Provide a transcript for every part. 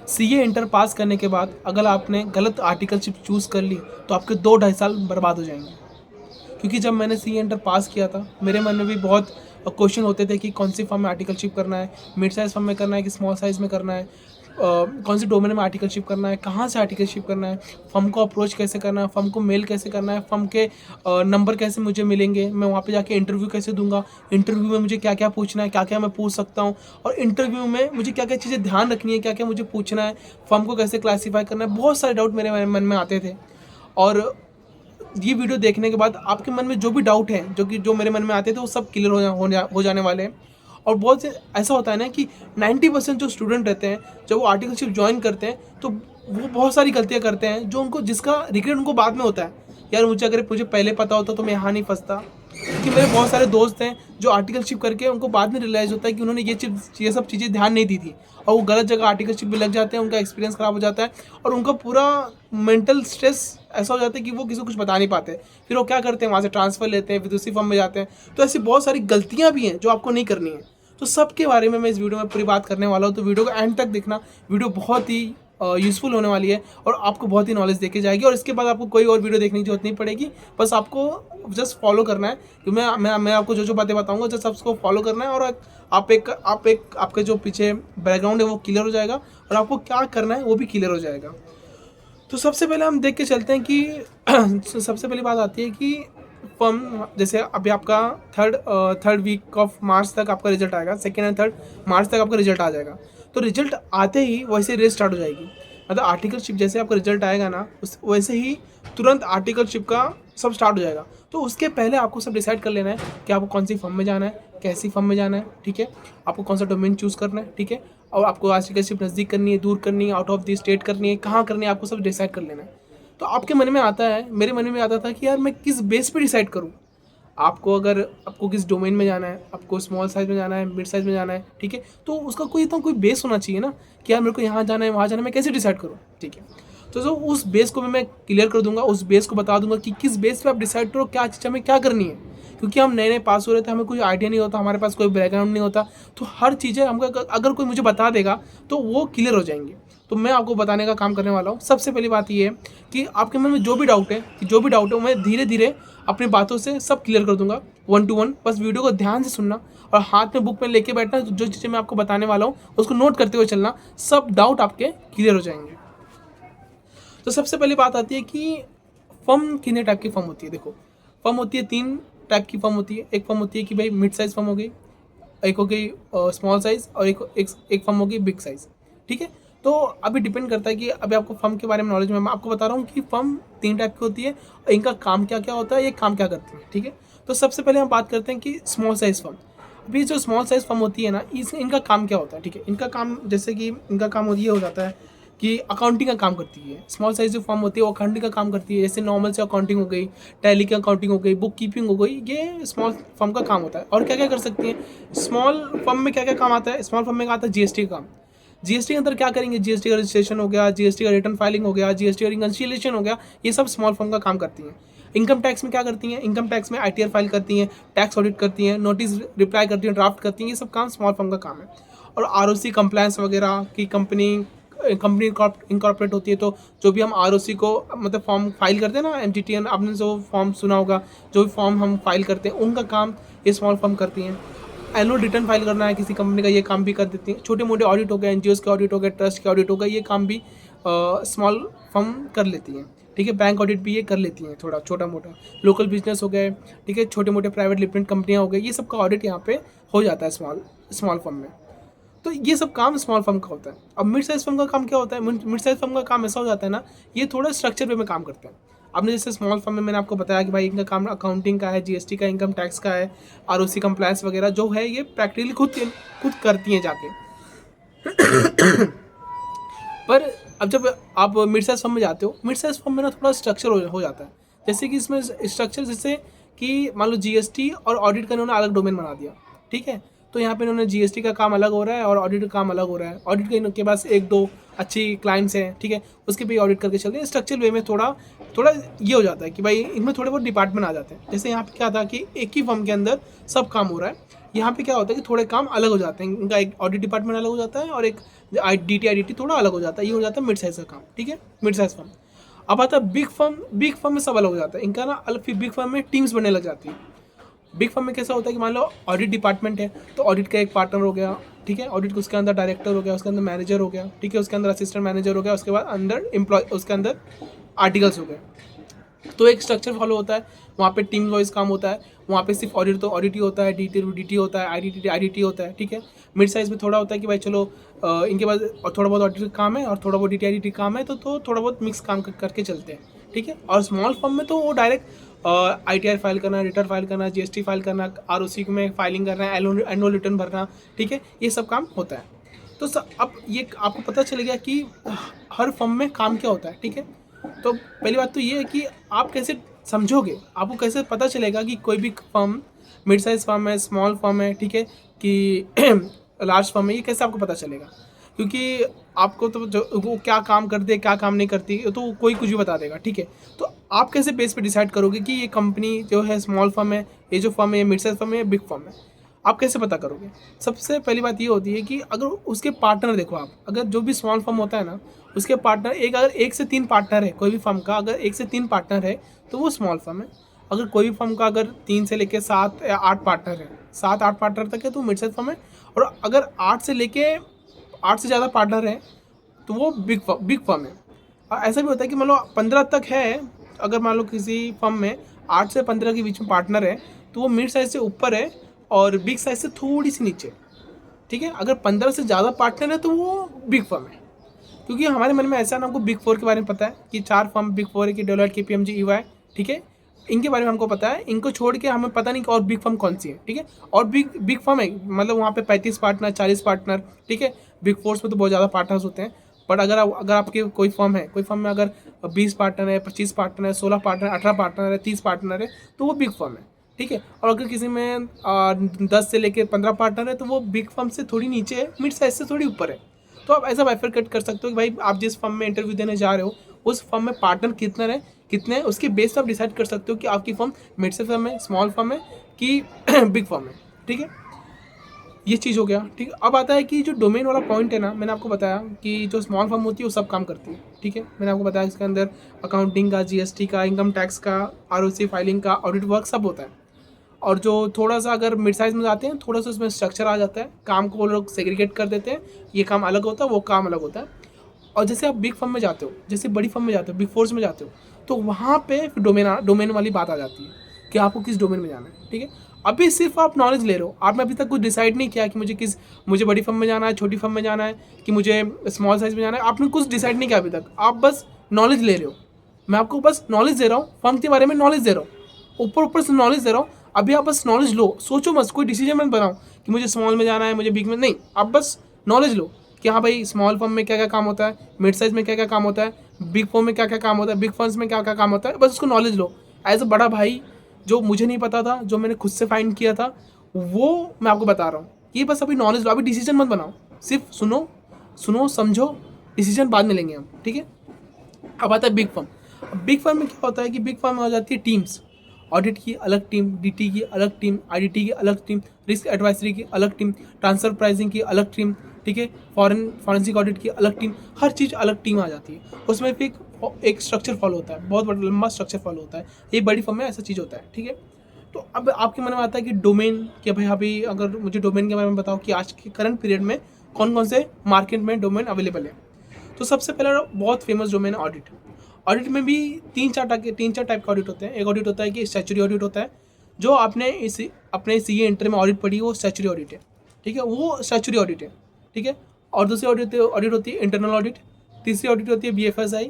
CA inter pass करने के बाद अगर आपने गलत आर्टिकलशिप चूज़ कर ली तो आपके 2-2.5 साल बर्बाद हो जाएंगे। क्योंकि जब मैंने सीए इंटर पास किया था मेरे मन में भी बहुत क्वेश्चन होते थे कि कौन सी फर्म में आर्टिकलशिप करना है, मिड साइज़ फर्म में करना है कि स्मॉल साइज़ में करना है, कौन सी डोमेन में आर्टिकलशिप करना है, कहाँ से आर्टिकलशिप करना है, फर्म को अप्रोच कैसे करना है, फर्म को मेल कैसे करना है, फर्म के नंबर कैसे मुझे मिलेंगे, मैं वहाँ पे जाके इंटरव्यू कैसे दूंगा, इंटरव्यू में मुझे क्या क्या पूछना है, क्या क्या मैं पूछ सकता हूँ, और इंटरव्यू में मुझे क्या क्या चीज़ें ध्यान रखनी है, क्या क्या मुझे पूछना है, फर्म को कैसे क्लासीफाई करना है। बहुत सारे डाउट मेरे मन में आते थे। और ये वीडियो देखने के बाद आपके मन में जो भी डाउट है जो मेरे मन में आते थे वो सब क्लियर हो जाने वाले हैं। और बहुत से ऐसा होता है ना कि 90% जो स्टूडेंट रहते हैं जब वो आर्टिकलशिप ज्वाइन करते हैं तो वो बहुत सारी गलतियां करते हैं जो उनको जिसका रिग्रेट उनको बाद में होता है, यार मुझे पहले पता होता तो मैं यहाँ नहीं फंसता। क्योंकि मेरे बहुत सारे दोस्त हैं जो आर्टिकलशिप करके उनको बाद में रियलाइज़ होता है कि उन्होंने ये सब चीज़ें ध्यान नहीं दी थी और वो गलत जगह आर्टिकलशिप में लग जाते हैं, उनका एक्सपीरियंस ख़राब हो जाता है और उनका पूरा मेंटल स्ट्रेस ऐसा हो जाता है कि वो किसी को कुछ बता नहीं पाते। फिर वो क्या करते हैं, वहाँ से ट्रांसफ़र लेते हैं, फिर दूसरी फर्म में जाते हैं। तो ऐसी बहुत सारी गलतियाँ भी हैं जो आपको नहीं करनी है। तो सबके बारे में मैं इस वीडियो में पूरी बात करने वाला हूँ, तो वीडियो को एंड तक देखना। वीडियो बहुत ही यूज़फुल होने वाली है और आपको बहुत ही नॉलेज देके जाएगी और इसके बाद आपको कोई और वीडियो देखने की जरूरत नहीं पड़ेगी। बस आपको जस्ट फॉलो करना है कि मैं आपको जो बातें बताऊंगा जस्ट आपको फॉलो करना है और आपके जो पीछे बैकग्राउंड है वो क्लियर हो जाएगा और आपको क्या करना है वो भी क्लियर हो जाएगा। तो सबसे पहले हम देख के चलते हैं कि सबसे पहली बात आती है कि फर्म जैसे अभी आपका थर्ड वीक ऑफ मार्च तक आपका रिजल्ट आएगा, 2 एंड 3 मार्च तक आपका रिजल्ट आ जाएगा। तो रिजल्ट आते ही वैसे रेस स्टार्ट हो जाएगी। मतलब आर्टिकलशिप जैसे आपका रिजल्ट आएगा ना उस वैसे ही तुरंत आर्टिकलशिप का सब स्टार्ट हो जाएगा। तो उसके पहले आपको सब डिसाइड कर लेना है कि आपको कौन सी फर्म में जाना है, कैसी फर्म में जाना है, ठीक है, आपको कौन सा डोमेन चूज़ करना है, ठीक है, और आपको आर्टिकलशिप नज़दीक करनी है, दूर करनी है, आउट ऑफ द स्टेट करनी है, कहाँ करनी है, आपको सब डिसाइड कर लेना है। तो आपके मन में आता है, मेरे मन में आता था कि यार मैं किस बेस पे डिसाइड करूँ। आपको किस डोमेन में जाना है, आपको स्मॉल साइज़ में जाना है, मिड साइज़ में जाना है, ठीक है, तो उसका कोई बेस होना चाहिए ना कि यार मेरे को यहाँ जाना है वहाँ जाना है, मैं कैसे डिसाइड करूँ, ठीक है। तो जो उस बेस को मैं क्लियर कर दूंगा, उस बेस को बता दूंगा कि किस बेस पे आप डिसाइड करो क्या चीज़ हमें क्या करनी है। क्योंकि हम नए नए पास हो रहे थे, हमें कोई आइडिया नहीं होता, हमारे पास कोई बैकग्राउंड नहीं होता, तो हर चीज़ें हमको अगर कोई मुझे बता देगा तो वो क्लियर हो जाएंगे। तो मैं आपको बताने का काम करने वाला हूँ। सबसे पहली बात ये है कि आपके मन में जो भी डाउट है मैं धीरे धीरे अपनी बातों से सब क्लियर कर दूंगा 1 to 1। बस वीडियो को ध्यान से सुनना और हाथ में बुक पेन लेके बैठना, जो चीज़ें मैं आपको बताने वाला हूँ उसको नोट करते हुए चलना, सब डाउट आपके क्लियर हो जाएंगे। तो सबसे पहली बात आती है कि फर्म कितने टाइप की फर्म होती है। देखो, फर्म होती है 3 टाइप की फर्म होती है। एक फर्म होती है कि भाई मिड साइज़ फर्म हो गई, एक हो गई स्मॉल साइज़ और एक फर्म हो गई बिग साइज़, ठीक है। तो अभी डिपेंड करता है कि अभी आपको फर्म के बारे में नॉलेज में मैं आपको बता रहा हूँ कि फर्म 3 टाइप की होती है और इनका काम क्या क्या होता है, ये काम क्या करती है, ठीक है। तो सबसे पहले हम बात करते हैं कि स्मॉल साइज़ फर्म। अभी जो स्मॉल साइज़ फर्म होती है ना, इनका काम क्या होता है, ठीक है। इनका काम जैसे कि इनका काम ये हो जाता है कि अकाउंटिंग का काम करती है। स्मॉल साइज जो फर्म होती है वो अकाउंटिंग का काम करती है, जैसे नॉर्मल से अकाउंटिंग हो गई, टैली की अकाउंटिंग हो गई, बुक कीपिंग हो गई, ये स्मॉल फर्म का काम होता है। और क्या क्या कर सकती है स्मॉल फर्म में, क्या क्या काम आता है स्मॉल फर्म में, आता है जीएसटी का काम। जीएसटी के अंदर क्या करेंगे, जीएसटी का रजिस्ट्रेशन हो गया, जीएसटी का रिटर्न फाइलिंग हो गया, जीएसटी का रिकंसिलिएशन हो गया, ये सब स्मॉल फर्म का काम करती हैं। इनकम टैक्स में क्या करती हैं, इनकम टैक्स में आईटीआर फाइल करती हैं, टैक्स ऑडिट करती हैं, नोटिस रिप्लाई करती हैं, ड्राफ्ट करती हैं, ये सब काम स्मॉल फर्म का काम है। और आरओसी कंप्लायंस वगैरह की कंपनी इनकॉर्पोरेट होती है, तो जो भी हम आरओसी को मतलब फॉर्म फाइल करते हैं ना, एमटीटीएन आपने जो फॉर्म सुना होगा, जो भी फॉर्म हम फाइल करते हैं उनका काम ये स्मॉल फर्म करती हैं। एनुअल रिटर्न फाइल करना है किसी कंपनी का, ये काम भी कर देती हैं। छोटे मोटे ऑडिट हो गए, एनजीओस के ऑडिट हो गए, ट्रस्ट के ऑडिट हो गए, ये काम भी स्मॉल फर्म कर लेती हैं, ठीक है। बैंक ऑडिट भी ये कर लेती हैं, थोड़ा छोटा मोटा। लोकल बिजनेस हो गए, ठीक है, छोटे मोटे प्राइवेट लिमिटेड कंपनियाँ हो गई, ये सब का ऑडिट यहाँ पे हो जाता है स्मॉल फर्म में। तो ये सब काम स्मॉल फर्म का होता है। अब मिड साइज फर्म का काम क्या होता है, मिड साइज फर्म का काम ऐसा हो जाता है ना, ये थोड़ा स्ट्रक्चर वे में काम करते हैं। आपने जैसे स्मॉल फर्म में मैंने आपको बताया कि भाई इनका काम अकाउंटिंग का है, जीएसटी का, इनकम टैक्स का है, आरओसी कंप्लायंस वगैरह जो है ये प्रैक्टिकली खुद करती हैं जाके। पर अब जब आप मिड साइज फर्म में जाते हो, मिड साइज फर्म में ना थोड़ा स्ट्रक्चर हो जाता है। जैसे कि इसमें स्ट्रक्चर जैसे कि मान लो जीएसटी और ऑडिट का इन्होंने अलग डोमेन बना दिया, ठीक है। तो यहाँ पे इन्होंने जीएसटी का काम अलग हो रहा है और ऑडिट का काम अलग हो रहा है। ऑडिट के इनके पास 1-2 अच्छी क्लाइंट्स हैं, ठीक है, उसके भी ऑडिट करके चलते हैं। स्ट्रक्चर वे में थोड़ा थोड़ा ये हो जाता है कि भाई इनमें थोड़े बहुत डिपार्टमेंट आ जाते हैं। जैसे यहाँ पे क्या था कि एक ही फर्म के अंदर सब काम हो रहा है, यहाँ पे क्या होता है कि थोड़े काम अलग हो जाते हैं, इनका एक ऑडिट डिपार्टमेंट अलग हो जाता है और एक DT थोड़ा अलग हो जाता है, ये हो जाता है मिड साइज का काम, ठीक है, मिड साइज फर्म। अब आता है बिग फर्म, बिग फर्म में सब अलग हो जाता है इनका ना अलग, फिर बिग फर्म में टीम्स बनने लग जाती है। बिग फर्म में कैसा होता है कि मान लो ऑडिट डिपार्टमेंट है, तो ऑडिट का एक पार्टनर हो गया, ठीक है, ऑडिट उसके अंदर डायरेक्टर हो गया, उसके अंदर मैनेजर हो गया, ठीक है, उसके अंदर असिस्टेंट मैनेजर हो गया, उसके बाद अंदर एम्प्लॉय, उसके अंदर आर्टिकल्स हो गए। तो एक स्ट्रक्चर फॉलो होता है, वहाँ पे टीम वाइज काम होता है, वहाँ पे सिर्फ ऑडिट तो ऑडिट ही होता है, DT होता है, IDT होता है, ठीक है। मिड साइज में थोड़ा होता है कि भाई चलो इनके पास और थोड़ा बहुत ऑडिट काम है और थोड़ा बहुत DT IDT काम है, तो थोड़ा बहुत मिक्स काम करके चलते हैं, ठीक है। और स्मॉल फर्म में तो वो डायरेक्ट ITR फाइल करना, रिटर्न फाइल करना, GST फाइल करना, ROC में फाइलिंग करना, एनुअल रिटर्न भरना, ठीक है, ये सब काम होता है। तो अब ये आपको पता चल गया कि हर फर्म में काम क्या होता है, ठीक है। तो पहली बात तो ये है कि आप कैसे समझोगे, आपको कैसे पता चलेगा कि कोई भी फर्म मिड साइज फर्म है, स्मॉल फर्म है, ठीक है, कि लार्ज फर्म है, ये कैसे आपको पता चलेगा? क्योंकि आपको तो जो वो क्या काम करती है, क्या काम नहीं करती, तो कोई कुछ भी बता देगा, ठीक है। तो आप कैसे बेस पे डिसाइड करोगे कि ये कंपनी जो है स्मॉल फर्म है, ये जो फर्म है मिड साइज फर्म है, बिग फर्म है? आप कैसे पता करोगे? सबसे पहली बात ये होती है कि अगर उसके पार्टनर देखो आप, अगर जो भी स्मॉल फर्म होता है ना, उसके पार्टनर अगर 1 से 3 पार्टनर है, कोई भी फर्म का अगर 1 से 3 पार्टनर है तो वो स्मॉल फर्म है। अगर कोई भी फर्म का अगर 3 से लेके 7 या 8 पार्टनर है, 7-8 पार्टनर तक है तो मिड साइज फर्म है। और अगर 8 से ज़्यादा पार्टनर है तो वो बिग फर्म है। और ऐसा भी होता है कि मान लो 15 तक है, अगर मान लो किसी फर्म में 8 से 15 के बीच में पार्टनर है तो वो मिड साइज से ऊपर है और बिग साइज से थोड़ी सी नीचे, ठीक है। अगर 15 से ज़्यादा पार्टनर है तो वो बिग फर्म है। क्योंकि हमारे मन में ऐसा ना, हमको बिग 4 के बारे में पता है कि 4 फर्म बिग 4 है कि डेलोइट, KPMG, EY, ठीक है, इनके बारे में हमको पता है। इनको छोड़ के हमें पता नहीं कि और बिग फर्म कौन सी है, ठीक है। और बिग फर्म है मतलब वहाँ पे 35 पार्टनर, 40 पार्टनर, ठीक है। बिग 4 में तो बहुत ज़्यादा पार्टनर्स होते हैं। बट अगर आपके कोई फर्म है, कोई फर्म में अगर 20 पार्टनर है, 25 पार्टनर है, 16 पार्टनर, 18 पार्टनर है, 30 पार्टनर है, तो वो बिग फर्म है, ठीक है। और अगर किसी में 10 से लेकर 15 पार्टनर है तो वो बिग फर्म से थोड़ी नीचे है, मिड साइज से थोड़ी ऊपर है। तो आप ऐसा बाइफरकेट कर सकते हो कि भाई आप जिस फर्म में इंटरव्यू देने जा रहे हो उस फर्म में पार्टनर कितने हैं, उसके बेस पर आप डिसाइड कर सकते हो कि आपकी फर्म मिड साइज फर्म है, स्मॉल फर्म है कि बिग फर्म है, ठीक है। ये चीज़ हो गया, ठीक है। अब आता है कि जो डोमेन वाला पॉइंट है ना, मैंने आपको बताया कि जो स्मॉल फर्म होती है वो सब काम करती है, ठीक है। मैंने आपको बताया इसके अंदर अकाउंटिंग का, GST का, इनकम टैक्स का, ROC फाइलिंग का, ऑडिट वर्क सब होता है। और जो थोड़ा सा अगर मिड साइज में जाते हैं, थोड़ा सा उसमें स्ट्रक्चर आ जाता है, काम को वो लोग सेग्रीगेट कर देते हैं, ये काम अलग होता है, वो काम अलग होता है। और जैसे आप बिग फर्म में जाते हो, जैसे बड़ी फर्म में जाते हो, बिग 4 में जाते हो, तो वहाँ पे डोमेन वाली बात आ जाती है कि आपको किस डोमेन में जाना है, ठीक है। अभी सिर्फ आप नॉलेज ले रहे हो, आपने अभी तक कुछ डिसाइड नहीं किया कि मुझे बड़ी फर्म में जाना है, छोटी फर्म में जाना है, कि मुझे स्मॉल साइज में जाना है। आपने कुछ डिसाइड नहीं किया अभी तक, आप बस नॉलेज ले रहे हो। मैं आपको बस नॉलेज दे रहा हूँ, फर्म के बारे में नॉलेज दे रहा हूँ, ऊपर से नॉलेज दे रहा हूँ। अभी आप बस नॉलेज लो, सोचो मत, कोई डिसीजन मत बनाओ कि मुझे स्मॉल में जाना है, मुझे बिग में नहीं। आप बस नॉलेज लो कि हाँ भाई स्मॉल फर्म में क्या क्या काम होता है, मिड साइज में क्या क्या काम होता है, बिग फर्म में क्या क्या काम होता है, बिग फर्म्स में क्या क्या काम होता है, बस उसको नॉलेज लो। एज अ बड़ा भाई, जो मुझे नहीं पता था, जो मैंने खुद से फाइंड किया था, वो मैं आपको बता रहा हूँ। ये बस अभी नॉलेज लो, अभी डिसीजन मत बनाओ, सिर्फ सुनो समझो, डिसीजन बाद में लेंगे हम, ठीक है। अब आता है बिग फर्म। अब बिग फर्म में क्या होता है कि बिग फर्म में हो जाती है टीम्स, ऑडिट की अलग टीम, DT की अलग टीम, IDT की अलग टीम, रिस्क एडवाइजरी की अलग टीम, ट्रांसफर प्राइसिंग की अलग टीम, ठीक है, फॉरेंसिक ऑडिट की अलग टीम, हर चीज़ अलग टीम आ जाती है। उसमें फिर एक स्ट्रक्चर फॉलो होता है, बहुत बड़ा लंबा स्ट्रक्चर फॉलो होता है। ये बड़ी फर्म में ऐसा चीज़ होता है, ठीक है। तो अब आपके मन में आता है कि डोमेन, कि भाई अभी अगर मुझे डोमेन के बारे में बताओ कि आज के करंट पीरियड में कौन कौन से मार्केट में डोमेन अवेलेबल है। तो सबसे पहला बहुत फेमस डोमेन है ऑडिट। ऑडिट में भी तीन चार टाइप के ऑडिट होते हैं। एक ऑडिट होता है कि स्टैच्यूटरी ऑडिट होता है, जो आपने अपने CA इंटर में ऑडिट पढ़ी, वो स्टैच्यूटरी ऑडिट है, ठीक है, वो स्टैच्यूटरी ऑडिट है, ठीक है। और दूसरी ऑडिट होती है इंटरनल ऑडिट। तीसरी ऑडिट होती है BFSI,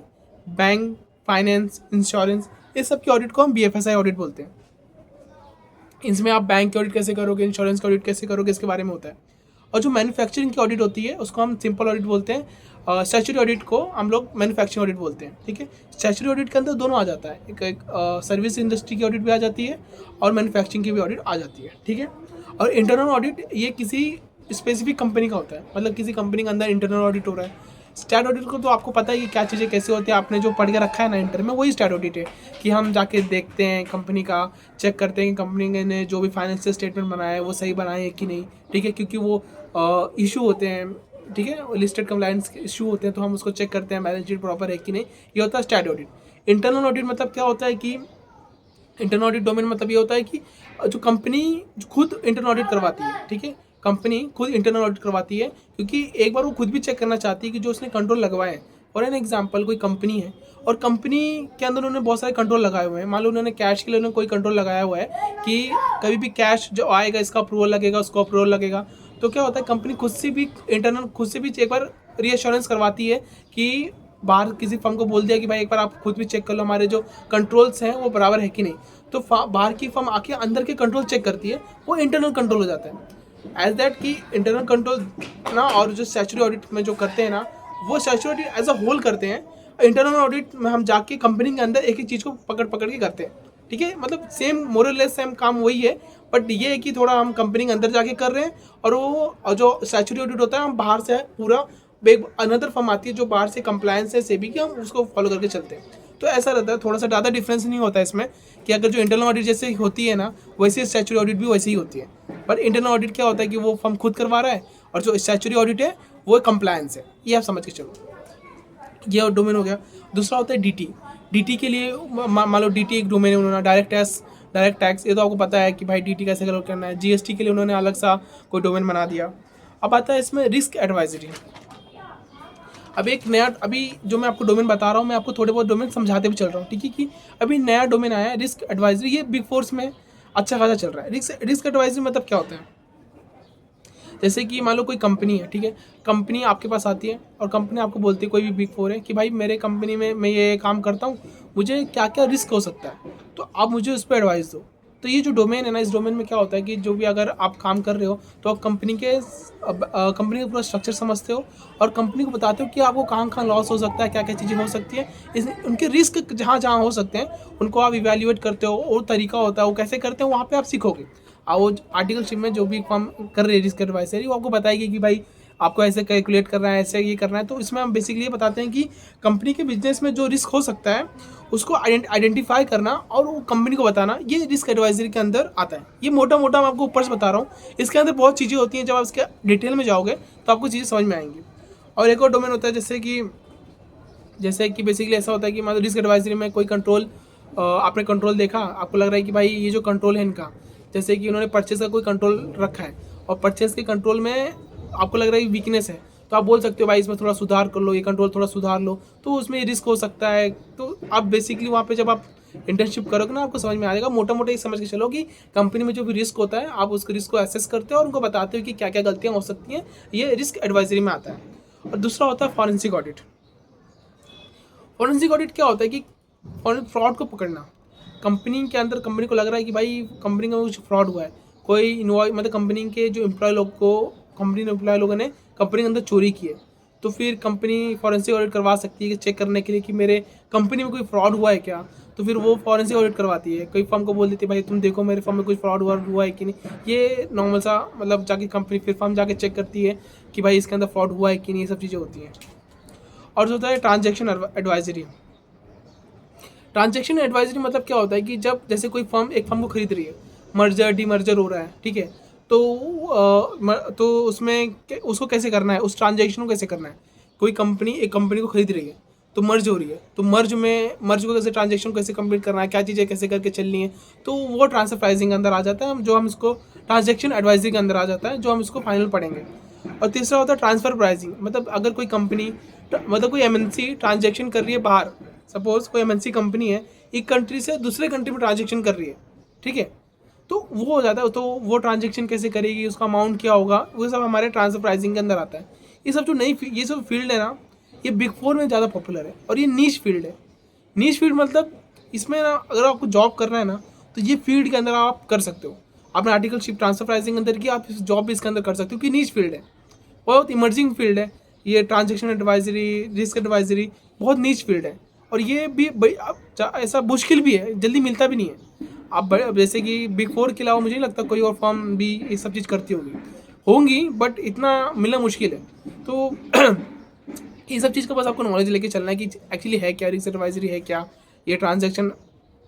बैंक, फाइनेंस, इंश्योरेंस, इस सब की ऑडिट को हम BFSI ऑडिट बोलते हैं। इसमें आप बैंक की ऑडिट कैसे करोगे, इंश्योरेंस की ऑडिट कैसे करोगे, इसके बारे में होता है। और जो मैन्युफैक्चरिंग की ऑडिट होती है उसको हम सिंपल ऑडिट बोलते हैं। स्टैच्यूटरी ऑडिट को हम लोग मैन्युफैक्चरिंग ऑडिट बोलते हैं, ठीक है। स्टैच्यूटरी ऑडिट के अंदर दोनों आ जाता है, एक सर्विस इंडस्ट्री की ऑडिट भी आ जाती है और मैन्युफैक्चरिंग की भी ऑडिट आ जाती है, ठीक है। और इंटरनल ऑडिट ये किसी स्पेसिफिक कंपनी का होता है, मतलब किसी कंपनी के अंदर इंटरनल ऑडिट हो रहा है, स्टैट ऑडिट को तो आपको पता है कि क्या चीज़ें कैसे होती है, आपने जो पढ़ के रखा है ना इंटर में, वही स्टैट ऑडिट है कि हम जाके देखते हैं कंपनी का, चेक करते हैं कि कंपनी ने जो भी फाइनेंशियल स्टेटमेंट बनाया है वो सही बनाए हैं कि नहीं, ठीक है, क्योंकि वो इशू होते हैं, ठीक है, लिस्टेड कंप्लायंस इशू होते हैं, तो हम उसको चेक करते हैं बैलेंस शीट प्रॉपर है कि नहीं। ये होता है स्टैट ऑडिट। इंटरनल ऑडिट मतलब क्या होता है कि इंटरनल ऑडिट डोमेन मतलब ये होता है कि जो कंपनी खुद इंटरनल ऑडिट करवाती है, ठीक है, कंपनी खुद इंटरनल ऑडिट करवाती है, क्योंकि एक बार वो खुद भी चेक करना चाहती है कि जो उसने कंट्रोल लगवाए हैं। फॉर एन एग्जांपल, कोई कंपनी है और कंपनी के अंदर उन्होंने बहुत सारे कंट्रोल लगाए हुए हैं। मान लो उन्होंने कैश के लिए उन्होंने कोई कंट्रोल लगाया हुआ है कि कभी भी कैश जो आएगा इसका अप्रूवल लगेगा, उसको अप्रूवल लगेगा। तो क्या होता है, कंपनी खुद से भी एक बार रीअश्योरेंस करवाती है कि बाहर किसी फर्म को बोल दिया कि भाई एक बार आप खुद भी चेक कर लो हमारे जो कंट्रोल्स हैं वो बराबर है कि नहीं। तो बाहर की फर्म आके अंदर के कंट्रोल चेक करती है, वो इंटरनल कंट्रोल हो जाता है। एज दैट कि इंटरनल कंट्रोल ना, और जो स्टैट्यूटरी ऑडिट में जो करते हैं ना, वो statutory audit as a whole करते हैं। इंटरनल ऑडिट में हम जाके कंपनी के अंदर एक एक चीज़ को पकड़ पकड़ के करते हैं, ठीक है, मतलब सेम मोरलेस सेम काम वही है, बट ये है कि थोड़ा हम कंपनी के अंदर जाके कर रहे हैं, और जो स्टैट्यूटरी ऑडिट होता है हम बाहर से पूरा अनदर फर्म आती है जो बाहर से कंप्लायंस है सेबी की, हम उसको फॉलो करके चलते हैं। तो ऐसा रहता है, थोड़ा सा ज़्यादा डिफरेंस नहीं होता है इसमें, कि अगर जो इंटरनल ऑडिट जैसे होती है ना, वैसे स्टैट्यूटरी ऑडिट भी वैसे ही होती है। बट इंटरनल ऑडिट क्या होता है कि वो फर्म खुद करवा रहा है, और जो स्टैट्यूटरी ऑडिट है वो कंप्लायंस है। ये आप समझ के चलो, ये डोमेन हो गया। दूसरा होता है डीटी। डीटी के लिए मान लो डीटी एक डोमेन है, उन्होंने डायरेक्ट टैक्स, ये तो आपको पता है कि भाई डीटी कैसे करना है। जीएसटी के लिए उन्होंने अलग सा कोई डोमेन बना दिया। अब आता है इसमें रिस्क एडवाइजरी। अब एक नया, अभी जो मैं आपको डोमेन बता रहा हूँ, मैं आपको थोड़े बहुत डोमेन समझाते भी चल रहा हूँ, ठीक है, कि अभी नया डोमेन आया है रिस्क एडवाइजरी। ये बिग फोर्स में अच्छा खासा चल रहा है। रिस्क एडवाइजरी मतलब क्या होता है, जैसे कि मान लो कोई कंपनी है, ठीक है, कंपनी आपके पास आती है और कंपनी आपको बोलती है, कोई भी बिग फोर है, कि भाई मेरे कंपनी में मैं ये काम करता हूँ, मुझे क्या क्या रिस्क हो सकता है, तो आप मुझे उस पर एडवाइस दो। तो ये जो डोमेन है ना, इस डोमेन में क्या होता है कि जो भी अगर आप काम कर रहे हो तो आप कंपनी का पूरा स्ट्रक्चर समझते हो, और कंपनी को बताते हो कि आपको कहाँ कहाँ लॉस हो सकता है, क्या क्या चीज़ें हो सकती है, उनके रिस्क जहाँ जहाँ हो सकते हैं उनको आप इवेल्युएट करते हो। और तरीका होता है वो कैसे करते हैं, वहाँ पर आप सीखोगे। वो आर्टिकलशिप में जो भी फॉर्म कर रही है रिस्क एडवाइजरी, वो आपको बताएगी कि भाई आपको ऐसे कैलकुलेट करना है, ऐसे ये करना है। तो इसमें हम बेसिकली ये बताते हैं कि कंपनी के बिजनेस में जो रिस्क हो सकता है उसको आइडेंटिफाई करना और वो कंपनी को बताना, ये रिस्क एडवाइजरी के अंदर आता है। ये मोटा मोटा मैं आपको ऊपर से बता रहा हूँ, इसके अंदर बहुत चीज़ें होती हैं, जब आप इसके डिटेल में जाओगे तो आपको चीज़ें समझ में आएंगी। और एक और डोमेन होता है, जैसे कि बेसिकली ऐसा होता है कि मतलब रिस्क एडवाइजरी में कोई कंट्रोल, आपने कंट्रोल देखा, आपको लग रहा है कि भाई ये जो कंट्रोल है इनका, जैसे कि उन्होंने परचेज का कोई कंट्रोल रखा है और परचेज के कंट्रोल में आपको लग रहा है वीकनेस है, तो आप बोल सकते हो भाई इसमें थोड़ा सुधार कर लो, ये कंट्रोल थोड़ा सुधार लो, तो उसमें रिस्क हो सकता है। तो आप बेसिकली वहाँ पे जब आप इंटर्नशिप करोगे ना, आपको समझ में आ जाएगा। मोटा मोटा ये समझ के चलो कि कंपनी में जो भी रिस्क होता है, आप उस रिस्क को एसेस करते हो और उनको बताते हो कि क्या क्या गलतियाँ हो सकती हैं। ये रिस्क एडवाइजरी में आता है। और दूसरा होता है फॉरेंसिक ऑडिट। फॉरेंसिक ऑडिट क्या होता है कि फ्रॉड को पकड़ना। कंपनी के अंदर कंपनी को लग रहा है कि भाई कंपनी का कुछ फ्रॉड हुआ है, कोई इन्वॉल्व, मतलब कंपनी के जो एम्प्लॉय लोग को, कंपनी ने एम्प्लॉय लोगों ने कंपनी के अंदर चोरी की है, तो फिर कंपनी फॉरेंसिक ऑडिट करवा सकती है कि चेक करने के लिए कि मेरे कंपनी में कोई फ्रॉड हुआ है क्या। तो फिर वो फॉरेंसिक ऑडिट करवाती है। कोई फर्म को बोल देती है भाई तुम देखो मेरे फर्म में कुछ फ्रॉड हुआ है कि नहीं। ये नॉर्मल सा, मतलब जाके कंपनी, फिर फर्म जाके चेक करती है कि भाई इसके अंदर फ्रॉड हुआ है कि नहीं। ये सब चीज़ें होती हैं। और जो होता है ट्रांजैक्शन एडवाइजरी। ट्रांजैक्शन एडवाइजरी मतलब क्या होता है कि जब जैसे कोई फर्म एक फर्म को खरीद रही है, मर्जर डीमर्जर हो रहा है, ठीक है, तो उसमें उसको कैसे करना है, उस ट्रांजैक्शन को कैसे करना है। कोई कंपनी एक कंपनी को खरीद रही है तो मर्ज हो रही है, तो मर्ज को कैसे, ट्रांजैक्शन कैसे कंप्लीट करना है, क्या चीज़ें कैसे करके चलनी है, तो वो ट्रांसफर प्राइसिंग के अंदर आ जाता है, जो हम इसको ट्रांजैक्शन एडवाइजरी के अंदर आ जाता है, जो हम इसको फाइनल पढ़ेंगे। और तीसरा होता है ट्रांसफर प्राइसिंग। मतलब अगर कोई कंपनी, मतलब कोई एमएनसी ट्रांजैक्शन कर रही है बाहर, सपोज कोई एमएनसी कंपनी है एक कंट्री से दूसरे कंट्री में ट्रांजैक्शन कर रही है, ठीक है, तो वो हो जाता है। तो वो ट्रांजैक्शन कैसे करेगी, उसका अमाउंट क्या होगा, वो सब हमारे ट्रांसफर प्राइसिंग के अंदर आता है। ये सब जो ये सब फील्ड है ना, ये बिग फोर में ज़्यादा पॉपुलर है और ये नीश फील्ड है। नीश फील्ड मतलब इसमें ना, अगर आपको जॉब करना है ना, तो ये फील्ड के अंदर आप कर सकते हो। आपने आर्टिकलशिप ट्रांसफर प्राइसिंग अंदर की, आप जॉब भी इसके अंदर कर सकते हो, क्योंकि नीश फील्ड है, बहुत इमर्जिंग फील्ड है। ये ट्रांजैक्शन एडवाइजरी, रिस्क एडवाइजरी बहुत नीच फील्ड है। और ये भी ऐसा मुश्किल भी है, जल्दी मिलता भी नहीं है। आप जैसे कि बिग फोर के अलावा मुझे नहीं लगता कोई और फर्म भी ये सब चीज़ करती होंगी, बट इतना मिलना मुश्किल है। तो इन सब चीज़ का बस आपको नॉलेज लेके चलना है कि एक्चुअली है क्या, रिस्क एडवाइजरी है क्या, ये ट्रांजैक्शन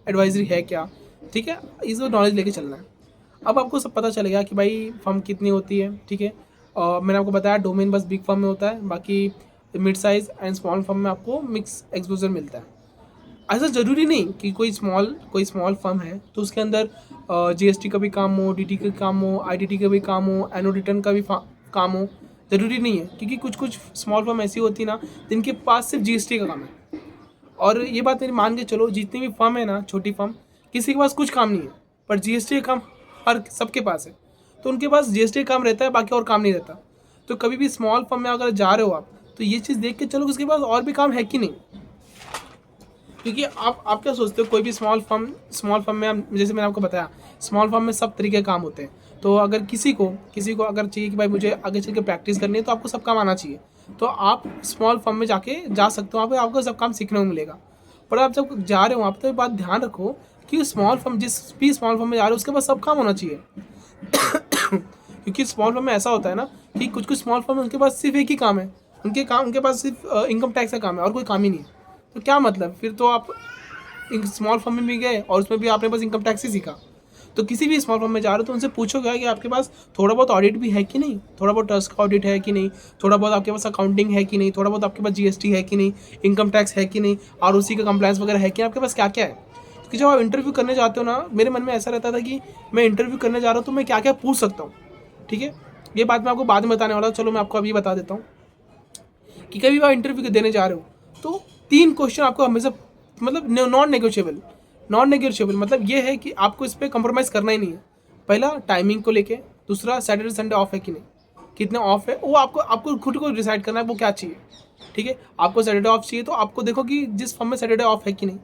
एडवाइजरी है क्या, ठीक है, इसको नॉलेज लेके चलना है। अब आपको सब पता चलेगा कि भाई फर्म कितनी होती है, ठीक है। और मैंने आपको बताया डोमेन बस बिग फर्म में होता है, बाकी mid size and small firm में आपको मिक्स एक्सपोजर मिलता है। ऐसा ज़रूरी नहीं कि कोई स्मॉल फर्म है तो उसके अंदर जीएसटी का भी काम हो, डीटी का काम हो, आईटीटी का भी काम हो, एनुअल रिटर्न का भी काम हो, ज़रूरी नहीं है। क्योंकि कुछ कुछ स्मॉल फर्म ऐसी होती है ना जिनके पास सिर्फ जीएसटी का काम है। और ये बात मेरी मान के चलो, जितनी भी फर्म है ना, छोटी फर्म, किसी के पास कुछ काम नहीं है, पर जीएसटी का काम हर सबके पास है। तो उनके पास जीएसटी का काम रहता है, बाकी और काम नहीं रहता। तो कभी भी स्मॉल फर्म में अगर जा रहे हो आप, तो ये चीज़ देख के चलो कि उसके पास और भी काम है कि नहीं। क्योंकि आप क्या सोचते हो, कोई भी स्मॉल फर्म में जैसे मैंने आपको बताया, स्मॉल फर्म में सब तरीके के काम होते हैं। तो अगर किसी को अगर चाहिए कि भाई मुझे आगे चल के प्रैक्टिस करनी है, तो आपको सब काम आना चाहिए। तो आप स्मॉल फर्म में जाके जा सकते हो, वहाँ पे आपको सब काम सीखने को मिलेगा। पर आप जब जा रहे हो वहाँ पर, तो ये बात ध्यान रखो कि स्मॉल फर्म, जिस भी स्मॉल फर्म में जा रहे हो, उसके पास सब काम होना चाहिए। क्योंकि स्मॉल फर्म में ऐसा होता है ना कि कुछ स्मॉल फर्म है उनके पास सिर्फ एक ही काम है, उनके पास सिर्फ इनकम टैक्स का काम है और कोई काम ही नहीं है। तो क्या मतलब, फिर तो आप स्मॉल फर्म में भी गए और उसमें भी आपने बस इनकम टैक्स ही सीखा। तो किसी भी स्मॉल फर्म में जा रहे हो तो उनसे पूछोगे कि आपके पास थोड़ा बहुत ऑडिट भी है कि नहीं, थोड़ा बहुत ट्रस्ट का ऑडिट है कि नहीं, थोड़ा बहुत आपके पास अकाउंटिंग है कि नहीं, थोड़ा बहुत आपके पास जीएसटी है कि नहीं, इनकम टैक्स है कि नहीं, आरओसी का कंप्लायंस वगैरह है कि आपके पास क्या क्या है। क्योंकि जब आप इंटरव्यू करने जाते हो ना, मेरे मन में ऐसा रहता था कि मैं इंटरव्यू करने जा रहा हूँ तो मैं क्या क्या पूछ सकता हूँ, ठीक है। ये बात मैं आपको बाद में बताने वाला हूँ, चलो मैं आपको अभी बता देता हूँ कि कभी भी आप इंटरव्यू देने जा रहे हो तो 3 क्वेश्चन आपको हमेशा, मतलब नॉन नेगोशिएबल मतलब ये है कि आपको इस पर कंप्रोमाइज़ करना ही नहीं है। पहला टाइमिंग को लेके, दूसरा सैटरडे संडे ऑफ है कि नहीं, कितने ऑफ है, वो आपको खुद को डिसाइड करना है वो क्या चाहिए, ठीक है। आपको सैटरडे ऑफ चाहिए तो आपको देखो कि जिस फर्म में सैटरडे ऑफ है कि नहीं,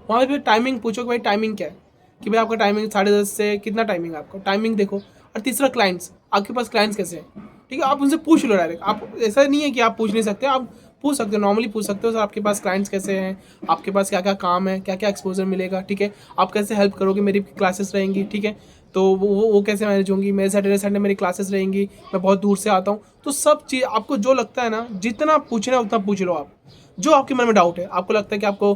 वहाँ पे टाइमिंग पूछो कि भाई टाइमिंग क्या है, कि भाई आपका टाइमिंग 10:30 से कितना टाइमिंग है आपका, टाइमिंग देखो। और तीसरा क्लाइंट्स, आपके पास क्लाइंट्स कैसे हैं, ठीक है। आप उनसे पूछ लो डायरेक्ट, आप ऐसा नहीं है कि आप पूछ नहीं सकते, आप पूछ सकते हो, नॉर्मली पूछ सकते हो सर आपके पास क्लाइंट्स कैसे हैं, आपके पास क्या क्या काम है, क्या क्या एक्सपोजर मिलेगा, ठीक है। आप कैसे हेल्प करोगे, मेरी क्लासेस रहेंगी, ठीक है, तो वो कैसे मैनेज होंगी, मेरे सैटरडे संडे मेरी क्लासेस रहेंगी, मैं बहुत दूर से आता हूँ। तो सब चीज़ आपको जो लगता है ना, जितना पूछना है उतना पूछ लो आप। जो आपके मन में डाउट है, आपको लगता है कि आपको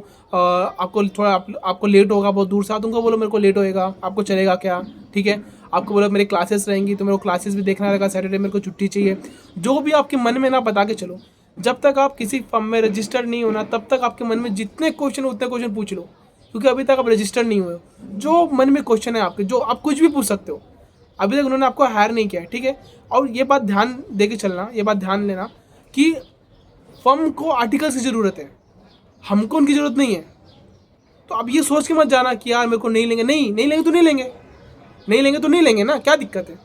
थोड़ा आपको लेट होगा, बहुत दूर से आता, उनको बोलो मेरे को लेट होएगा, आपको चलेगा क्या, ठीक है। आपको बोलो मेरी क्लासेस रहेंगी तो मेरे को क्लासेस भी देखना रहेगा, सैटरडे मेरे को छुट्टी चाहिए। जो भी आपके मन में ना बता के चलो। जब तक आप किसी फर्म में रजिस्टर्ड नहीं होना, तब तक आपके मन में जितने क्वेश्चन उतने क्वेश्चन पूछ लो, क्योंकि अभी तक आप रजिस्टर्ड नहीं हुए हो। जो मन में क्वेश्चन है आपके, जो आप कुछ भी पूछ सकते हो, अभी तक उन्होंने आपको हायर नहीं किया है, ठीक है। और ये बात ध्यान दे के चलना, ये बात ध्यान लेना कि फर्म को आर्टिकल्स की ज़रूरत है, हमको उनकी ज़रूरत नहीं है। तो अब ये सोच के मत जाना कि यार मेरे को नहीं लेंगे, नहीं लेंगे तो नहीं लेंगे, नहीं लेंगे तो नहीं लेंगे ना, क्या दिक्कत है।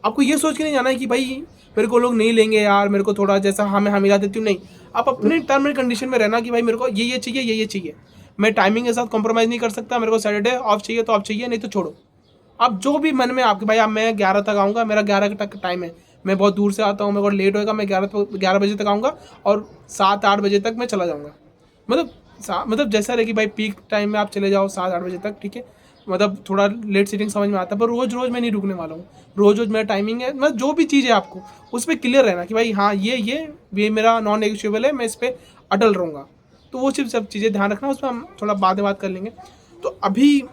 आपको ये सोच के नहीं जाना है कि भाई मेरे को लोग नहीं लेंगे यार, मेरे को थोड़ा जैसा हाँ मैं मिला देती हूँ, नहीं। आप अपने टर्म एंड कंडीशन में रहना कि भाई मेरे को ये चाहिए, ये चाहिए, मैं टाइमिंग के साथ कॉम्प्रोमाइज़ नहीं कर सकता, मेरे को सैटरडे ऑफ चाहिए तो ऑफ चाहिए, नहीं तो छोड़ो। आप जो भी मन में आपके, भाई आप मैं 11 तक आऊँगा, मेरा 11 तक टाइम है, मैं बहुत दूर से आता हूँ, मेरे को लेट होएगा, मैं 11 बजे तक आऊँगा और 7-8 बजे तक मैं चला जाऊँगा। मतलब जैसा रहे कि भाई पीक टाइम में आप चले जाओ 7-8 बजे तक, ठीक है। मतलब थोड़ा लेट सीटिंग समझ में आता है, पर रोज़ मैं नहीं रुकने वाला हूँ। रोज़ मेरा टाइमिंग है, मतलब जो भी चीज़ है आपको उस पर क्लियर रहना कि भाई हाँ ये मेरा नॉन नेगोशिएबल है, मैं इस पर अटल रहूँगा। तो वो सब चीज़ें ध्यान रखना, उसमें हम थोड़ा बाद में बात कर लेंगे। तो अभी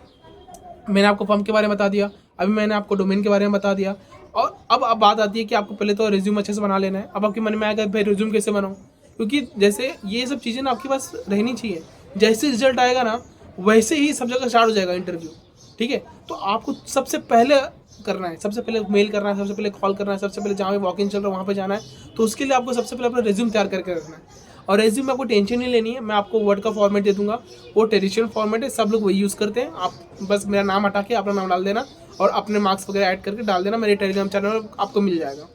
मैंने आपको फर्म के बारे में बता दिया, अभी मैंने आपको डोमेन के बारे में बता दिया। और अब बात आती है कि आपको पहले तो रिज्यूम अच्छे से बना लेना है। अब आपके मन में आएगा भाई रिज्यूम कैसे बनाऊँ, क्योंकि जैसे ये सब चीज़ें ना आपके पास रहनी चाहिए। जैसे रिजल्ट आएगा ना, वैसे ही सब जगह स्टार्ट हो जाएगा इंटरव्यू, ठीक है। तो आपको सबसे पहले करना है, सबसे पहले मेल करना है, सबसे पहले कॉल करना है, सबसे पहले जहाँ पे वॉक इन चल रहा है वहाँ पे जाना है। तो उसके लिए आपको सबसे पहले अपना रिज्यूम तैयार करके रखना है। और रेज्यूम में आपको टेंशन नहीं लेनी है, मैं आपको वर्ड का फॉर्मेट दे दूंगा, वो ट्रेडिशनल फॉर्मेट है, सब लोग वही यूज़ करते हैं। आप बस मेरा नाम हटा के अपना नाम डाल देना और अपने मार्क्स वगैरह ऐड करके डाल देना, मेरे टेलीग्राम चैनल में आपको मिल जाएगा।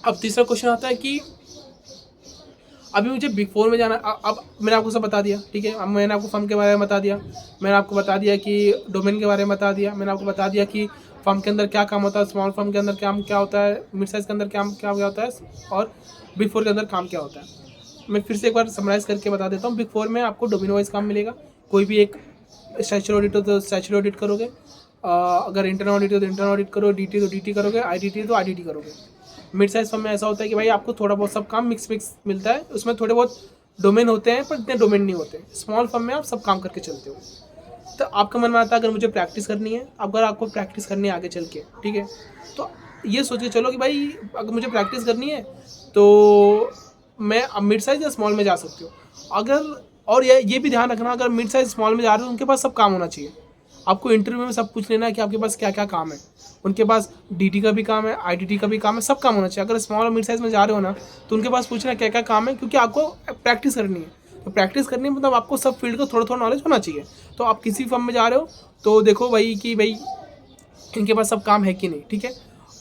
अब तीसरा क्वेश्चन आता है कि अभी मुझे बिग 4 में जाना। अब मैंने आपको सब बता दिया, ठीक है। अब मैंने आपको फर्म के बारे में बता दिया, मैंने आपको बता दिया कि डोमेन के बारे में बता दिया, मैंने आपको बता दिया कि फर्म के अंदर क्या काम होता है, स्मॉल फर्म के अंदर क्या होता है, मिड साइज़ के अंदर क्या होता है, और बिग 4 के अंदर काम क्या होता है। मैं फिर से एक बार समराइज़ करके बता देता हूँ। बिग 4 में आपको डोमेन वाइज काम मिलेगा। कोई भी एक स्टैच्यूटरी ऑडिट हो तो स्टैच्यूटरी ऑडिट करोगे, अगर इंटरनल ऑडिट हो तो इंटरनल ऑडिट करो, डीटी तो डीटी करोगे, आईटीटी तो आईटीटी करोगे। मिड साइज फर्म में ऐसा होता है कि भाई आपको थोड़ा बहुत सब काम मिक्स मिक्स मिलता है, उसमें थोड़े बहुत डोमेन होते हैं पर इतने डोमेन नहीं होते। स्मॉल फर्म में आप सब काम करके चलते हो। तो आपका मन में आता है अगर मुझे प्रैक्टिस करनी है, अगर आपको प्रैक्टिस करनी है आगे चल के, ठीक है, तो ये सोच के चलो कि भाई अगर मुझे प्रैक्टिस करनी है तो मैं अब मिड साइज या स्मॉल में जा सकती हूँ। अगर और ये भी ध्यान रखना, अगर मिड साइज स्मॉल में जा रहे हो उनके पास सब काम होना चाहिए। आपको इंटरव्यू में सब पूछ लेना है कि आपके पास क्या क्या काम है। उनके पास डीटी का भी काम है, आईटीटी का भी काम है, सब काम होना चाहिए। अगर स्मॉल और मिड साइज में जा रहे हो ना तो उनके पास पूछना क्या क्या काम है, क्योंकि आपको प्रैक्टिस करनी है। तो प्रैक्टिस करनी है मतलब आपको सब फील्ड का थोड़ा थोड़ा नॉलेज होना चाहिए। तो आप किसी फर्म में जा रहे हो तो देखो भाई कि भाई इनके पास सब काम है कि नहीं, ठीक है।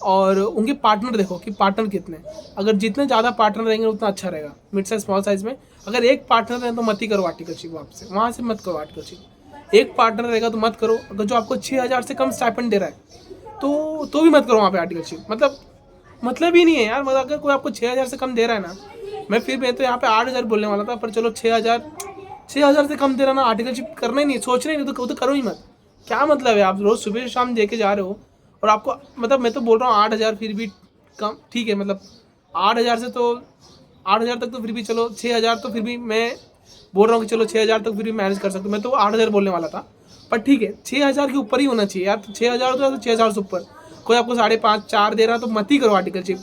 और उनके पार्टनर देखो कि पार्टनर कितने हैं। अगर जितने ज़्यादा पार्टनर रहेंगे उतना अच्छा रहेगा मिड साइज स्मॉल साइज में। अगर एक पार्टनर है तो मत ही करो आर्टिकलशिप, आपसे वहाँ से मत करो आर्टिकलशिप। एक पार्टनर रहेगा तो मत करो। अगर जो आपको 6,000 से कम स्टाइपेंड दे रहा है तो भी मत करो वहाँ पे आर्टिकलशिप। मतलब ही नहीं है यार। मतलब अगर कोई आपको 6,000 से कम दे रहा है ना, मैं तो यहाँ पे 8,000 बोलने वाला था, पर चलो 6,000 से कम दे रहा ना, आर्टिकलशिप करना ही नहीं, सोचना ही नहीं, तो करो ही मत। क्या मतलब है, आप रोज़ सुबह शाम दे के जा रहे हो और आपको मतलब मैं तो बोल रहा हूँ 8,000 फिर भी कम, ठीक है। मतलब 8,000 से तो 8,000 तक तो फिर भी चलो, 6,000 तो फिर भी मैं बोल रहा हूँ कि चलो 6,000 तक फिर भी मैनेज कर सकते हो। मैं तो 8,000 बोलने वाला था, पर ठीक है 6,000 के ऊपर ही होना चाहिए यार। तो 6,000 तो 6,000 से ऊपर कोई आपको 5.5 4 दे रहा तो मत ही करो आर्टिकलशिप।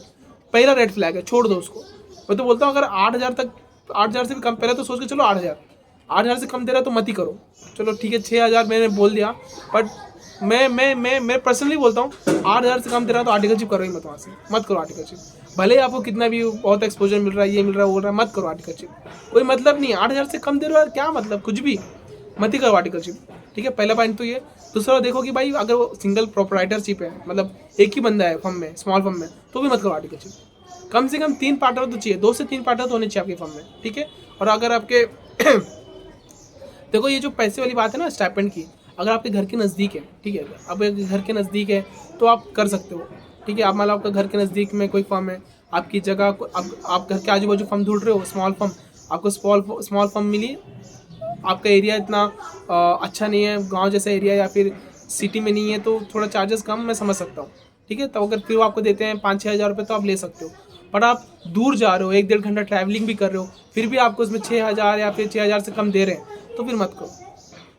पहला रेड फ्लैग है, छोड़ दो उसको। मैं तो बोलता हूँ अगर 8,000 तक, 8,000 से भी कम, पहले तो सोच के चलो 8,000 से कम दे रहा है तो मत ही करो। चलो ठीक है 6,000 मैंने बोल दिया, बट मैं पर्सनली बोलता हूँ 8,000 से कम दे रहा तो आर्टिकलशिप करो ही मत, वहाँ से मत करो आर्टिकलशिप। भले ही आपको कितना भी बहुत एक्सपोजर मिल रहा है, ये मिल रहा है, वो रहा है, मत करो आर्टिकलशिप। कोई मतलब नहीं है। 8,000 से कम दे रहे हो यार, क्या मतलब, कुछ भी मत ही करो आर्टिकलशिप, ठीक है। पहला पॉइंट तो ये। दूसरा देखो कि भाई अगर वो सिंगल प्रोप्राइटरशिप है, मतलब एक ही बंदा है फर्म में, स्मॉल फर्म में, तो भी मत करो आर्टिकलशिप। कम से कम 3 पार्टनर तो चाहिए, 2 से 3 पार्टनर तो होने चाहिए आपके फर्म में, ठीक है। और अगर आपके देखो ये जो पैसे वाली बात है ना स्टाइपेंड की, अगर आपके घर के नज़दीक है, ठीक है, अब घर के नज़दीक है तो आप कर सकते हो, ठीक है। आप मान लो आपका घर के नज़दीक में कोई फर्म है, आपकी जगह आप घर के आजू बाजू फर्म ढूंढ रहे हो, स्मॉल फर्म, आपको स्मॉल फर्म मिली, आपका एरिया इतना अच्छा नहीं है, गांव जैसा एरिया या फिर सिटी में नहीं है, तो थोड़ा चार्जेस कम मैं समझ सकता हूँ, ठीक है। तो अगर फिर वो आपको देते हैं 5-6 हज़ार रुपये तो आप ले सकते हो। बट आप दूर जा रहे हो, 1-1.5 घंटा ट्रैवलिंग भी कर रहे हो, फिर भी आपको उसमें 6,000 या फिर 6,000 से कम दे रहे हैं तो फिर मत करो।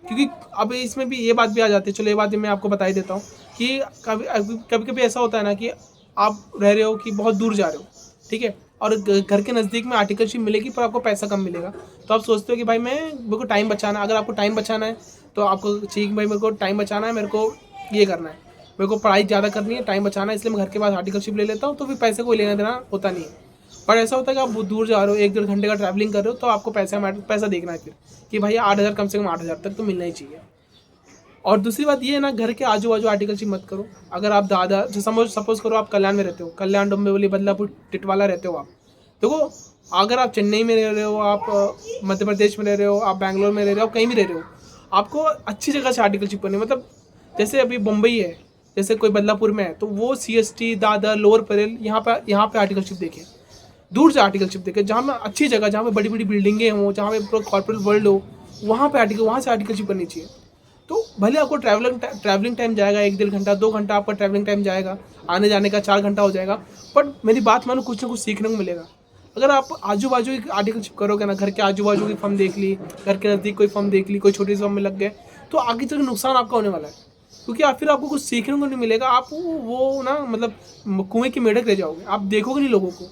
क्योंकि अब इसमें भी ये बात भी आ जाती है, चलो ये बात भी मैं आपको बता ही देता हूँ कि कभी कभी ऐसा होता है ना कि आप रह रहे हो कि बहुत दूर जा रहे हो, ठीक है, और घर के नज़दीक में आर्टिकलशिप मिलेगी पर आपको पैसा कम मिलेगा। तो आप सोचते हो कि भाई मेरे को टाइम बचाना है। अगर आपको टाइम बचाना है तो आपको चाहिए कि भाई मेरे को टाइम बचाना है, मेरे को ये करना है, मेरे को पढ़ाई ज़्यादा करनी है, टाइम बचाना है, इसलिए मैं घर के पास आर्टिकलशिप ले लेता हूँ, तो फिर पैसे कोई लेना देना होता नहीं है। पर ऐसा होता है कि आप दूर जा रहे हो, 1-1.5 घंटे का ट्रैवलिंग कर रहे हो, तो आपको पैसा देखना है फिर कि भाई 8,000 कम से कम 8,000 तक तो मिलना ही चाहिए। और दूसरी बात ये है ना, घर के आजू बाजू आर्टिकलशिप मत करो। अगर आप दादा सपोज करो आप कल्याण में रहते हो, कल्याण, डोंबिवली, बदलापुर, टिटवाला रहते हो आप, देखो अगर आप चेन्नई में रह रहे हो, आप मध्य प्रदेश में रह रहे हो, आप बैंगलोर में रह रहे हो, कहीं भी रह रहे हो, आपको अच्छी जगह से आर्टिकलशिप करनी है। मतलब जैसे अभी मुंबई है, जैसे कोई बदलापुर में है, तो वो CST, दादर, लोअर परेल, यहाँ पे आर्टिकलशिप देखें। दूर से आर्टिकलशिप देखें, जहाँ में अच्छी जगह, जहाँ पे बड़ी बड़ी बिल्डिंगें हों, जहाँ पे पूरा कॉर्पोरेट वर्ल्ड हो, वहाँ से आर्टिकलशिप करनी चाहिए। तो भले आपको ट्रैवलिंग टाइम जाएगा, 1-1.5 घंटा, 2 घंटा आपका ट्रैवलिंग टाइम जाएगा, आने जाने का 4 घंटा हो जाएगा, बट मेरी बात मानो कुछ ना कुछ सीखने को मिलेगा। अगर आप आजू बाजू की आर्टिकलशिप करोगे ना, घर के आजू बाजू की फर्म देख ली, घर के नज़दीक कोई फर्म देख ली, कोई छोटी सी फर्म में लग गए, तो आगे चल नुकसान आपका होने वाला है। क्योंकि आप फिर आपको कुछ सीखने को नहीं मिलेगा, आप वो ना मतलब कुएं की मेढक रह जाओगे, आप देखोगे नहीं लोगों को।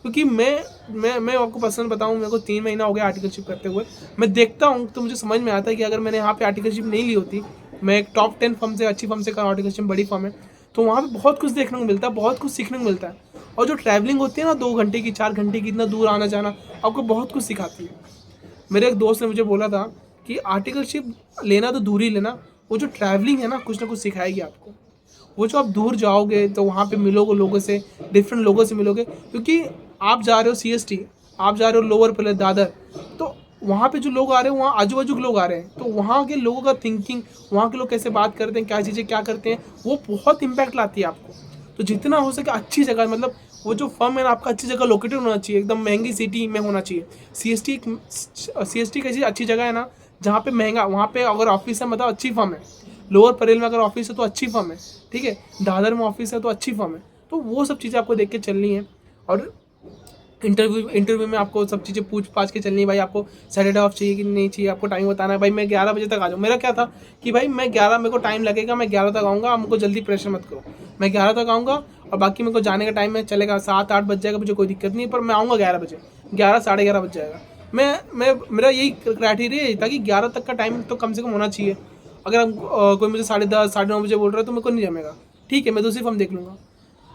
क्योंकि मैं आपको पर्सनल बताऊं, मेरे को 3 महीना हो गया आर्टिकलशिप करते हुए। मैं देखता हूं तो मुझे समझ में आता है कि अगर मैंने यहाँ पे आर्टिकलशिप नहीं ली होती, मैं एक टॉप 10 फर्म से, अच्छी फर्म से कर आर्टिकलशिप, बड़ी फर्म है, तो वहाँ पे बहुत कुछ देखने को मिलता है, बहुत कुछ सीखने को मिलता है। और जो ट्रैवलिंग होती है ना 2 घंटे की, 4 घंटे की, इतना दूर आना जाना, आपको बहुत कुछ सिखाती है। मेरे एक दोस्त ने मुझे बोला था कि आर्टिकलशिप लेना तो दूर ही लेना, वो जो ट्रैवलिंग है ना कुछ सिखाएगी आपको। वो जो आप दूर जाओगे तो वहाँ पे मिलोगे लोगों से, डिफरेंट लोगों से मिलोगे, क्योंकि आप जा रहे हो CST, आप जा रहे हो लोअर परेल, दादर, तो वहाँ पे जो लोग आ रहे हैं, वहाँ आजू बाजू के लोग आ रहे हैं, तो वहाँ के लोगों का थिंकिंग, वहाँ के लोग कैसे बात करते हैं, क्या चीज़ें क्या करते हैं, वो बहुत इम्पैक्ट लाती है आपको। तो जितना हो सके अच्छी जगह, मतलब वो जो फर्म है ना आपका अच्छी जगह लोकेटेड होना चाहिए, एकदम महंगी सिटी में होना चाहिए। CST कैसी अच्छी जगह है ना, जहाँ पे महंगा, वहाँ पे अगर ऑफिस है मतलब अच्छी फर्म है, लोअर परेल में अगर ऑफिस है तो अच्छी फर्म है, ठीक है, दादर में ऑफिस है तो अच्छी फर्म है, तो वो सब चीज़ें आपको देख के चलनी है। और इंटरव्यू में आपको सब चीज़ें पूछ पाछ के चलनी है। भाई आपको सैटरडे ऑफ चाहिए कि नहीं चाहिए, आपको टाइम बताना है। भाई मैं 11 बजे तक आ जाऊँ। मेरा क्या था कि भाई मैं 11, मेरे को टाइम लगेगा, मैं 11 तक आऊँगा, आप मुझको जल्दी प्रेशर मत करो। मैं 11 तक आऊँगा और बाकी मेरे को जाने का टाइम में चलेगा 7-8 बज जाएगा, मुझे कोई दिक्कत नहीं है, पर मैं आऊँगा 11 बजे, 11 साढ़े 11 बज जाएगा। मैं मेरा यही क्राइटेरिया यही था कि 11 तक का टाइम तो कम से कम होना चाहिए। अगर आप कोई मुझे 10:30 साढ़े 9 बजे बोल रहा है तो मेरे को नहीं जमेगा, ठीक है, मैं दूसरी फर्म देख लूँगा।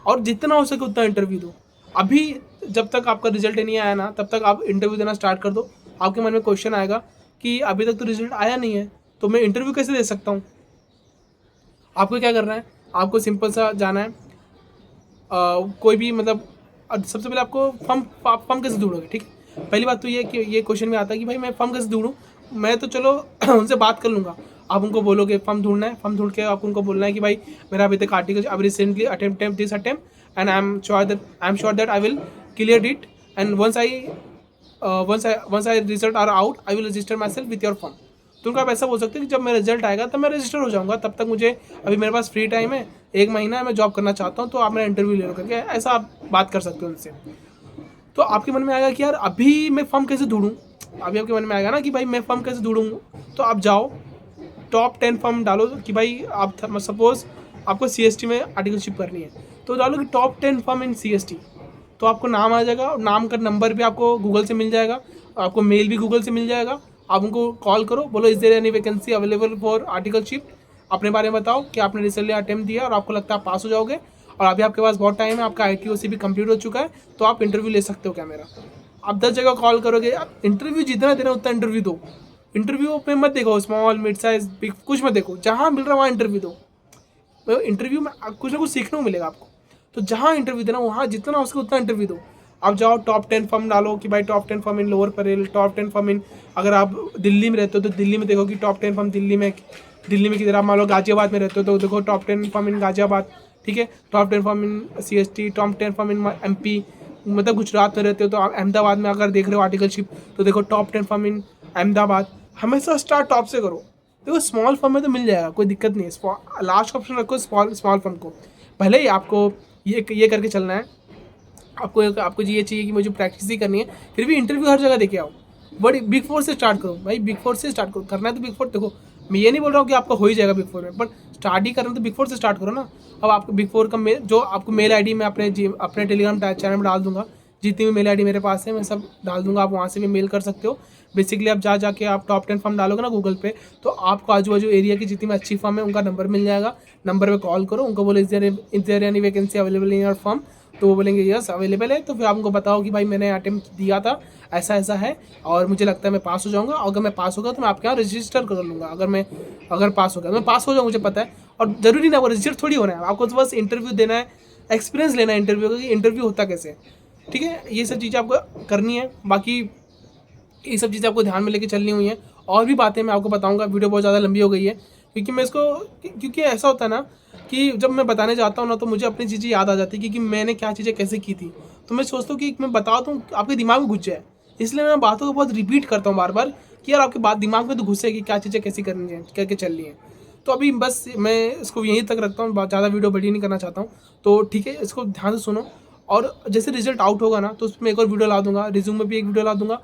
और जितना हो सके उतना इंटरव्यू दो। अभी जब तक आपका रिजल्ट नहीं आया ना, तब तक आप इंटरव्यू देना स्टार्ट कर दो। आपके मन में क्वेश्चन आएगा कि अभी तक तो रिजल्ट आया नहीं है, तो मैं इंटरव्यू कैसे दे सकता हूँ। आपको क्या करना है, आपको सिंपल सा जाना है, कोई भी मतलब सबसे पहले आपको फर्म कैसे ढूंढोगे, ठीक है। पहली बात तो ये कि ये क्वेश्चन में आता है कि भाई मैं फर्म कैसे ढूंढूँ। मैं तो चलो उनसे बात कर लूँगा। आप उनको बोलोगे फर्म ढूंढना है, फर्म ढूंढ के आप उनको बोलना है कि भाई मेरा अभी तक आर्टिकल, अब recently attempt this attempt and I am sure that I will clear it and once I result are out I will register myself with your firm। तो उनको आप ऐसा बोल सकते हो कि जब मेरा रिजल्ट आएगा तब मैं रजिस्टर हो जाऊंगा, तब तक मुझे अभी मेरे पास फ्री टाइम है, 1 महीना है, मैं जॉब करना चाहता हूँ, तो आप मेरा इंटरव्यू ले लो करके ऐसा आप बात कर सकते हो उनसे। तो आपके मन में आएगा कि यार अभी मैं फर्म कैसे ढूंढूं। अभी आपके मन में आएगा ना कि भाई मैं फर्म कैसे ढूंढूं, तो आप जाओ टॉप 10 फर्म डालो कि भाई आप सपोज आपको CST में आर्टिकलशिप करनी है, तो डालो कि टॉप 10 फर्म इन CST, तो आपको नाम आ जाएगा। नाम का नंबर भी आपको गूगल से मिल जाएगा, आपको मेल भी गूगल से मिल जाएगा। आप उनको कॉल करो, बोलो is there any vacancy available for articleship, अपने बारे में बताओ कि आपने रिसेंटली अटेम्प्ट दिया और आपको लगता है आप पास हो जाओगे और अभी आपके पास बहुत टाइम है, आपका ITOC भी कंप्लीट हो चुका है, तो आप इंटरव्यू ले सकते हो क्या मेरा। आप 10 जगह कॉल करोगे, आप इंटरव्यू जितना देना उतना इंटरव्यू दो। इंटरव्यू पे मत देखो स्मॉल मिड साइज बिग, कुछ मत देखो, जहाँ मिल रहा है वहाँ इंटरव्यू दो। इंटरव्यू में कुछ ना कुछ सीखने को मिलेगा आपको, तो जहाँ इंटरव्यू देना वहाँ जितना हो सके उतना इंटरव्यू दो। आप जाओ टॉप 10 फर्म डालो कि भाई top 10 firm in Lower Parel, top 10 firm in, अगर आप दिल्ली में रहते हो तो दिल्ली में देखो कि टॉप 10 फर्म दिल्ली में किधर। आप मान लो गाजियाबाद में रहते हो तो देखो टॉप 10 फर्म इन गाजियाबाद, ठीक है। टॉप 10 फर्म इन CST, टॉप 10 फर्म इन MP, मतलब गुजरात में रहते हो तो आप अहमदाबाद में अगर देख रहे हो आर्टिकलशिप तो देखो टॉप 10 फर्म इन अहमदाबाद। हमेशा स्टार्ट टॉप से करो। देखो स्मॉल फर्म में तो मिल जाएगा, कोई दिक्कत नहीं है, लास्ट ऑप्शन रखो स्मॉल फर्म को। भले ही आपको ये करके चलना है, आपको ये चाहिए कि मुझे प्रैक्टिस ही करनी है, फिर भी इंटरव्यू हर जगह देके आओ। बड़ी बिग 4 से स्टार्ट करो भाई, बिग 4 से स्टार्ट करो। करना है तो बिग 4 देखो, मैं ये नहीं बोल रहा हूँ कि आपका हो ही जाएगा बिग 4 में, बट स्टार्ट ही करना तो बिग 4 से स्टार्ट करो ना। अब आपको बिग 4 का जो आपको मेल ID मैं अपने टेलीग्राम चैनल में डाल दूंगा, जितनी भी मेल ID मेरे पास है मैं सब डाल दूंगा, आप वहाँ से भी मेल कर सकते हो। बेसिकली आप जाके आप टॉप 10 फर्म डालोगे ना गूगल पे, तो आपको आजू बाजू एरिया की जितनी भी अच्छी फर्म है उनका नंबर मिल जाएगा। नंबर पे कॉल करो, उनको बोलो is there any vacancy available in your firm, तो वो बोलेंगे यस अवेलेबल है। तो फिर आप उनको बताओ कि भाई मैंने अटेम्प्ट दिया था, ऐसा ऐसा है और मुझे लगता है मैं पास हो जाऊंगा। अगर मैं पास होगा तो मैं आपके यहाँ रजिस्टर कर लूँगा। अगर पास होगा मैं पास हो जाऊँ, मुझे पता है। और ज़रूरी ना वो रजिस्टर थोड़ी होना है, आपको तो बस इंटरव्यू देना है, एक्सपीरियंस लेना है इंटरव्यू का कि इंटरव्यू होता कैसे, ठीक है। ये सब चीज़ें आपको करनी है। बाकी ये सब चीज़ें आपको ध्यान में लेके चलनी हुई हैं। और भी बातें मैं आपको बताऊंगा, वीडियो बहुत ज़्यादा लंबी हो गई है क्योंकि ऐसा होता है ना कि जब मैं बताने जाता हूँ ना तो मुझे अपनी चीज़ें याद आ जाती है कि मैंने क्या चीज़ें कैसे की थी, तो मैं सोचता हूँ कि मैं बता दूँ आपके दिमाग में घुस जाए, इसलिए मैं बातों को बहुत रिपीट करता हूँ बार बार कि यार आपकी बात दिमाग में तो घुसे कि क्या चीज़ें कैसी करनी है, करके चल रही हैं। तो अभी बस मैं इसको यहीं तक रखता हूँ, ज़्यादा वीडियो बड़ी नहीं करना चाहता हूँ, तो ठीक है, इसको ध्यान से सुनो। और जैसे रिजल्ट आउट होगा ना तो उसमें एक और वीडियो ला दूंगा, रिज्यूम में भी एक वीडियो ला दूंगा,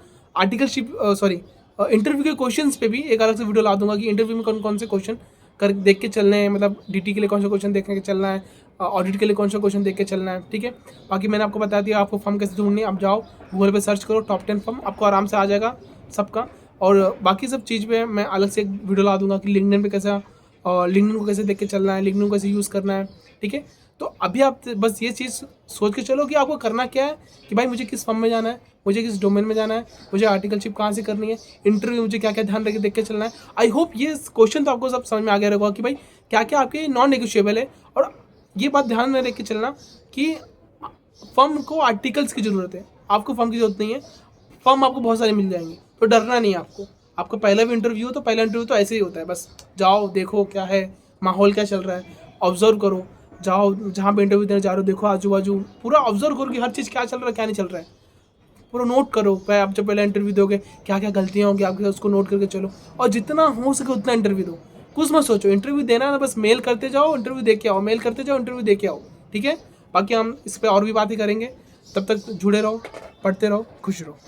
इंटरव्यू के क्वेश्चंस पे भी एक अलग से वीडियो ला दूंगा कि इंटरव्यू में कौन कौन से क्वेश्चन कर देख के चलने हैं, मतलब DT के लिए कौन सा क्वेश्चन देख के चलना है, ऑडिट के लिए कौन सा क्वेश्चन देख के चलना है, ठीक है। बाकी मैंने आपको बता दिया आपको फर्म कैसे ढूंढनी है। आप जाओ गूगल पे सर्च करो टॉप 10 फर्म, आपको आराम से आ जाएगा सबका। और बाकी सब चीज़ पे मैं अलग से एक वीडियो ला दूंगा कि लिंक्डइन पे कैसा, लिंक्डइन को कैसे देख के चलना है, लिंक्डइन को कैसे यूज़ करना है, ठीक है। तो अभी आप बस ये चीज़ सोच के चलो कि आपको करना क्या है, कि भाई मुझे किस फर्म में जाना है, मुझे किस डोमेन में जाना है, मुझे आर्टिकलशिप कहाँ से करनी है, इंटरव्यू मुझे क्या क्या ध्यान रख के देख के चलना है। आई होप ये क्वेश्चन तो आपको सब समझ में आ गया रहेगा कि भाई क्या क्या आपके नॉन नेगोशिएबल है। और ये बात ध्यान में रख के चलना कि फर्म को आर्टिकल्स की ज़रूरत है, आपको फर्म की ज़रूरत नहीं है। फर्म आपको बहुत सारे मिल जाएंगे, तो डरना नहीं है आपको। आपका पहला भी इंटरव्यू हो तो पहला इंटरव्यू तो ऐसे ही होता है, बस जाओ देखो क्या है माहौल, क्या चल रहा है, ऑब्जर्व करो। जाओ जहाँ पे इंटरव्यू देने जा रहे हो देखो आजू बाजू, पूरा ऑब्जर्व करो कि हर चीज़ क्या चल रहा है क्या नहीं चल रहा है, पूरा नोट करो। भाई आप जब पहले इंटरव्यू दोगे क्या क्या गलतियाँ होंगी आपके, उसको नोट करके चलो। और जितना हो सके उतना इंटरव्यू दो, कुछ मत सोचो। इंटरव्यू देना है ना, बस मेल करते जाओ इंटरव्यू दे के आओ, मेल करते जाओ इंटरव्यू दे के आओ, ठीक है। बाकी हम इस पर और भी बातें करेंगे। तब तक जुड़े रहो, पढ़ते रहो, खुश रहो।